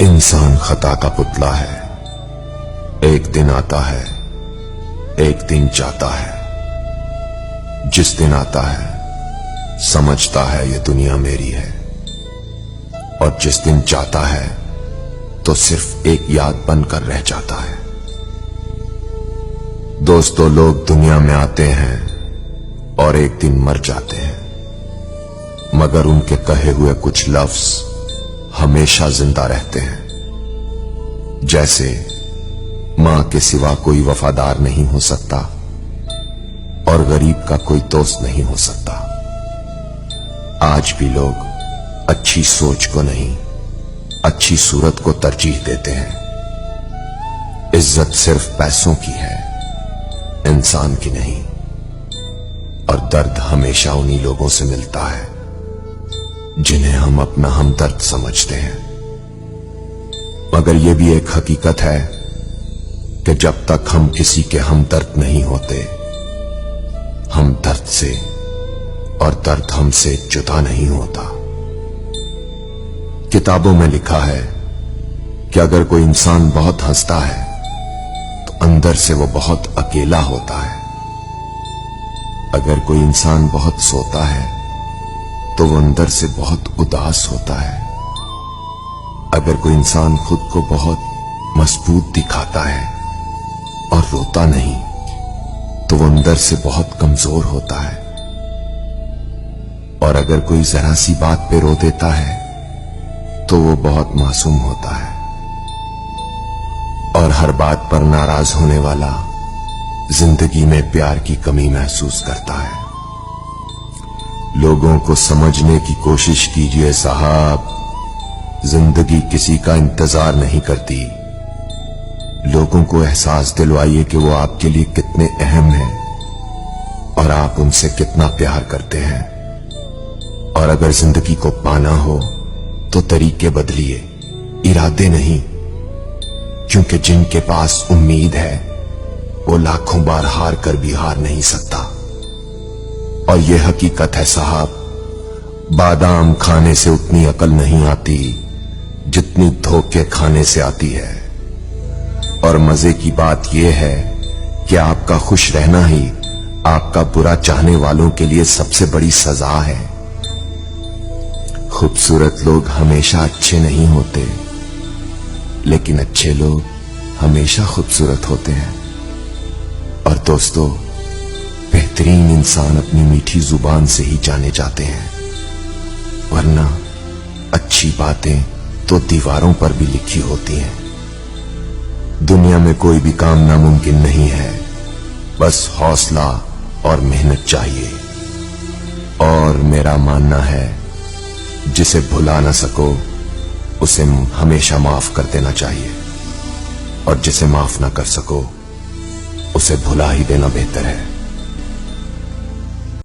इंसान खता का पुतला है। एक दिन आता है, एक दिन जाता है। जिस दिन आता है समझता है ये दुनिया मेरी है, और जिस दिन जाता है तो सिर्फ एक याद बनकर रह जाता है। दोस्तों, लोग दुनिया में आते हैं और एक दिन मर जाते हैं, मगर उनके कहे हुए कुछ लफ्ज हमेशा जिंदा रहते हैं। जैसे मां के सिवा कोई वफादार नहीं हो सकता और गरीब का कोई दोस्त नहीं हो सकता। आज भी लोग अच्छी सोच को नहीं, अच्छी सूरत को तरजीह देते हैं। इज्जत सिर्फ पैसों की है, इंसान की नहीं। और दर्द हमेशा उन्हीं लोगों से मिलता है जिन्हें हम अपना हमदर्द समझते हैं। मगर यह भी एक हकीकत है कि जब तक हम किसी के हमदर्द नहीं होते, हम दर्द से और दर्द हमसे जुदा नहीं होता। किताबों में लिखा है कि अगर कोई इंसान बहुत हंसता है तो अंदर से वो बहुत अकेला होता है। अगर कोई इंसान बहुत सोता है तो वो अंदर से बहुत उदास होता है। अगर कोई इंसान खुद को बहुत मजबूत दिखाता है और रोता नहीं तो वो अंदर से बहुत कमजोर होता है। और अगर कोई जरा सी बात पे रो देता है तो वो बहुत मासूम होता है। और हर बात पर नाराज होने वाला जिंदगी में प्यार की कमी महसूस करता है। लोगों को समझने की कोशिश कीजिए साहब, जिंदगी किसी का इंतजार नहीं करती। लोगों को एहसास दिलवाइए कि वो आपके लिए कितने अहम हैं और आप उनसे कितना प्यार करते हैं। और अगर जिंदगी को पाना हो तो तरीके बदलिए, इरादे नहीं, क्योंकि जिनके पास उम्मीद है वो लाखों बार हार कर भी हार नहीं सकता। और यह हकीकत है साहब, बादाम खाने से उतनी अकल नहीं आती जितनी धोखे खाने से आती है। और मजे की बात यह है कि आपका खुश रहना ही आपका बुरा चाहने वालों के लिए सबसे बड़ी सजा है। खूबसूरत लोग हमेशा अच्छे नहीं होते, लेकिन अच्छे लोग हमेशा खूबसूरत होते हैं। और दोस्तों, बेहतरीन इंसान अपनी मीठी जुबान से ही जाने जाते हैं, वरना अच्छी बातें तो दीवारों पर भी लिखी होती हैं। दुनिया में कोई भी काम नामुमकिन नहीं है, बस हौसला और मेहनत चाहिए। और मेरा मानना है, जिसे भुला ना सको उसे हमेशा माफ कर देना चाहिए, और जिसे माफ ना कर सको उसे भुला ही देना बेहतर है।